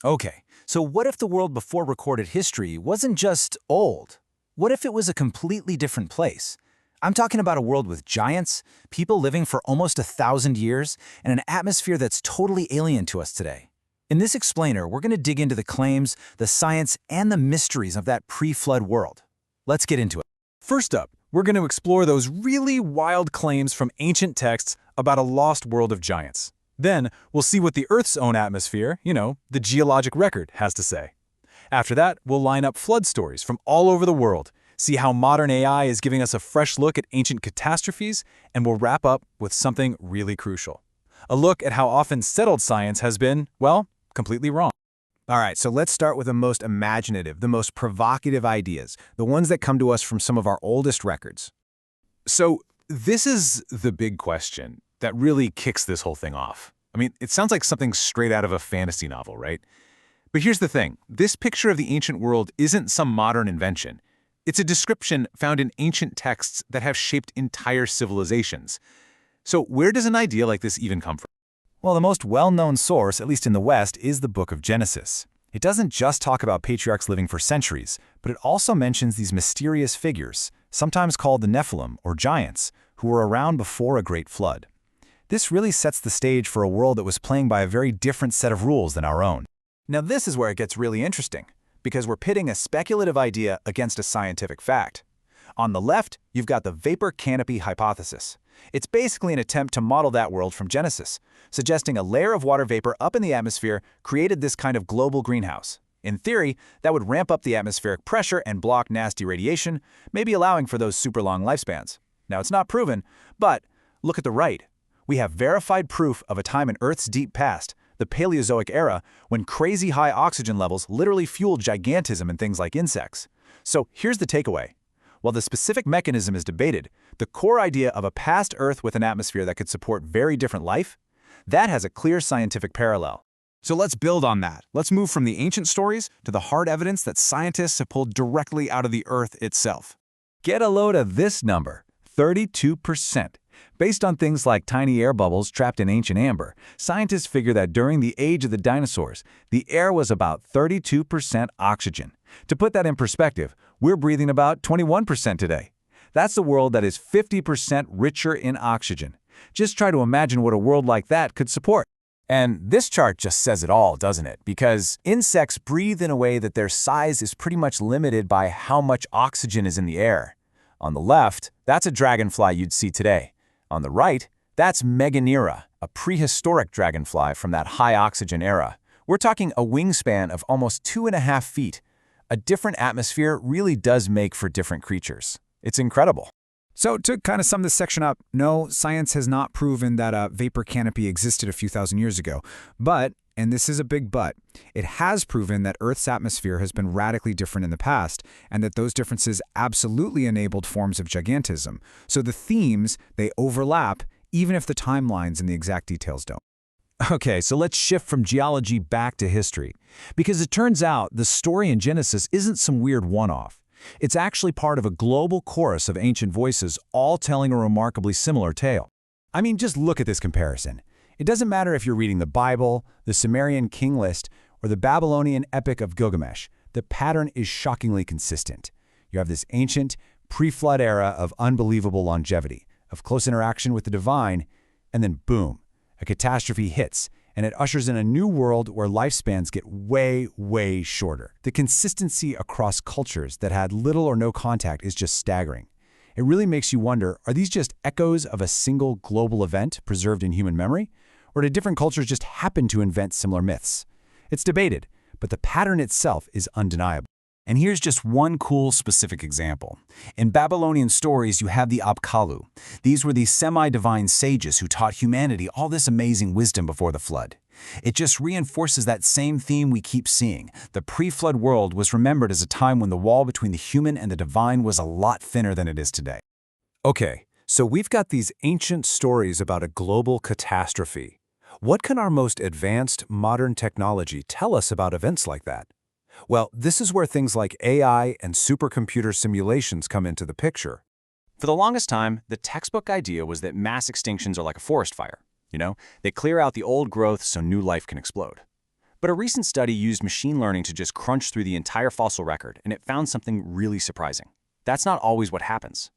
Okay, so what if the world before recorded history wasn't just old? What if it was a completely different place? I'm talking about a world with giants, people living for almost 1,000 years, and an atmosphere that's totally alien to us today. In this explainer, we're going to dig into the claims, the science, and the mysteries of that pre-flood world. Let's get into it. First up, we're going to explore those really wild claims from ancient texts about a lost world of giants. Then, we'll see what the Earth's own atmosphere, the geologic record, has to say. After that, we'll line up flood stories from all over the world, see how modern AI is giving us a fresh look at ancient catastrophes, and we'll wrap up with something really crucial. A look at how often settled science has been, well, completely wrong. All right, so let's start with the most imaginative, the most provocative ideas, the ones that come to us from some of our oldest records. So, this is the big question that really kicks this whole thing off. I mean, it sounds like something straight out of a fantasy novel, right? But here's the thing. This picture of the ancient world isn't some modern invention. It's a description found in ancient texts that have shaped entire civilizations. So where does an idea like this even come from? Well, the most well-known source, at least in the West, is the Book of Genesis. It doesn't just talk about patriarchs living for centuries, but it also mentions these mysterious figures, sometimes called the Nephilim, or giants, who were around before a great flood. This really sets the stage for a world that was playing by a very different set of rules than our own. Now this is where it gets really interesting, because we're pitting a speculative idea against a scientific fact. On the left, you've got the vapor canopy hypothesis. It's basically an attempt to model that world from Genesis, suggesting a layer of water vapor up in the atmosphere created this kind of global greenhouse. In theory, that would ramp up the atmospheric pressure and block nasty radiation, maybe allowing for those super long lifespans. Now it's not proven, but look at the right. We have verified proof of a time in Earth's deep past, the Paleozoic era, when crazy high oxygen levels literally fueled gigantism in things like insects. So here's the takeaway. While the specific mechanism is debated, the core idea of a past Earth with an atmosphere that could support very different life, that has a clear scientific parallel. So let's build on that. Let's move from the ancient stories to the hard evidence that scientists have pulled directly out of the Earth itself. Get a load of this number, 32%. Based on things like tiny air bubbles trapped in ancient amber, scientists figure that during the age of the dinosaurs, the air was about 32% oxygen. To put that in perspective, we're breathing about 21% today. That's a world that is 50% richer in oxygen. Just try to imagine what a world like that could support. And this chart just says it all, doesn't it? Because insects breathe in a way that their size is pretty much limited by how much oxygen is in the air. On the left, that's a dragonfly you'd see today. On the right, that's Meganera, a prehistoric dragonfly from that high-oxygen era. We're talking a wingspan of almost 2.5 feet. A different atmosphere really does make for different creatures. It's incredible. So to kind of sum this section up, no, science has not proven that a vapor canopy existed a few thousand years ago. But, and this is a big but, it has proven that Earth's atmosphere has been radically different in the past, and that those differences absolutely enabled forms of gigantism. So the themes, they overlap, even if the timelines and the exact details don't. Okay, so let's shift from geology back to history. Because it turns out the story in Genesis isn't some weird one-off. It's actually part of a global chorus of ancient voices, all telling a remarkably similar tale. I mean, just look at this comparison. It doesn't matter if you're reading the Bible, the Sumerian king list, or the Babylonian epic of Gilgamesh. The pattern is shockingly consistent. You have this ancient, pre-flood era of unbelievable longevity, of close interaction with the divine, and then boom, a catastrophe hits, and it ushers in a new world where lifespans get way, way shorter. The consistency across cultures that had little or no contact is just staggering. It really makes you wonder, are these just echoes of a single global event preserved in human memory? Or did different cultures just happen to invent similar myths? It's debated, but the pattern itself is undeniable. And here's just one cool specific example. In Babylonian stories, you have the Apkallu. These were these semi-divine sages who taught humanity all this amazing wisdom before the flood. It just reinforces that same theme we keep seeing. The pre-flood world was remembered as a time when the wall between the human and the divine was a lot thinner than it is today. Okay, so we've got these ancient stories about a global catastrophe. What can our most advanced modern technology tell us about events like that? Well, this is where things like AI and supercomputer simulations come into the picture. For the longest time, the textbook idea was that mass extinctions are like a forest fire. They clear out the old growth so new life can explode. But a recent study used machine learning to just crunch through the entire fossil record, and it found something really surprising. That's not always what happens.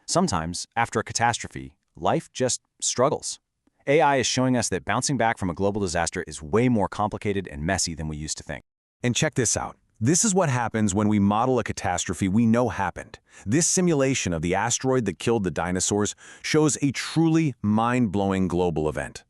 Sometimes, after a catastrophe, life just struggles. AI is showing us that bouncing back from a global disaster is way more complicated and messy than we used to think. And check this out. This is what happens when we model a catastrophe we know happened. This simulation of the asteroid that killed the dinosaurs shows a truly mind-blowing global event.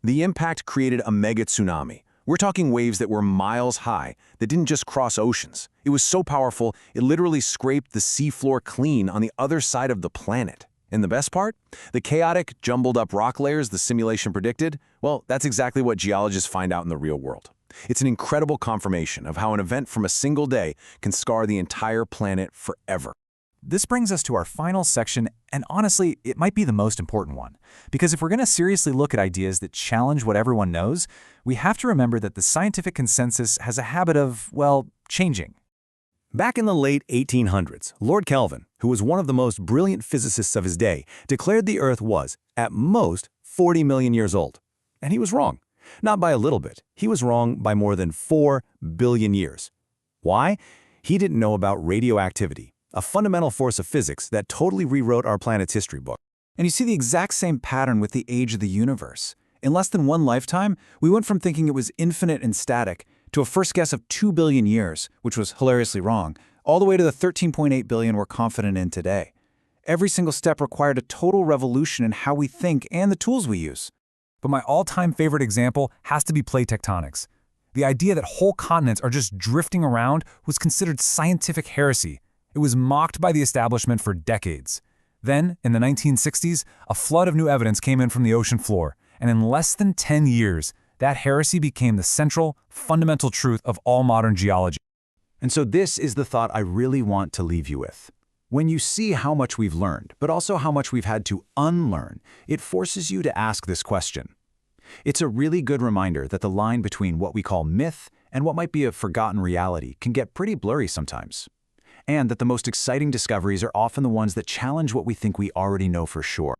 The impact created a mega tsunami. We're talking waves that were miles high, that didn't just cross oceans. It was so powerful, it literally scraped the seafloor clean on the other side of the planet. And the best part? The chaotic, jumbled-up rock layers the simulation predicted, well, that's exactly what geologists find out in the real world. It's an incredible confirmation of how an event from a single day can scar the entire planet forever. This brings us to our final section, and honestly, it might be the most important one. Because if we're going to seriously look at ideas that challenge what everyone knows, we have to remember that the scientific consensus has a habit of, well, changing. Back in the late 1800s, Lord Kelvin, who was one of the most brilliant physicists of his day, declared the Earth was, at most, 40 million years old. And he was wrong. Not by a little bit. He was wrong by more than 4 billion years. Why? He didn't know about radioactivity, a fundamental force of physics that totally rewrote our planet's history book. And you see the exact same pattern with the age of the universe. In less than one lifetime, we went from thinking it was infinite and static to a first guess of 2 billion years, which was hilariously wrong, all the way to the 13.8 billion we're confident in today. Every single step required a total revolution in how we think and the tools we use. But my all-time favorite example has to be plate tectonics. The idea that whole continents are just drifting around was considered scientific heresy. It was mocked by the establishment for decades. Then, in the 1960s, a flood of new evidence came in from the ocean floor, and in less than 10 years, that heresy became the central, fundamental truth of all modern geology. And so this is the thought I really want to leave you with. When you see how much we've learned, but also how much we've had to unlearn, it forces you to ask this question. It's a really good reminder that the line between what we call myth and what might be a forgotten reality can get pretty blurry sometimes. And that the most exciting discoveries are often the ones that challenge what we think we already know for sure.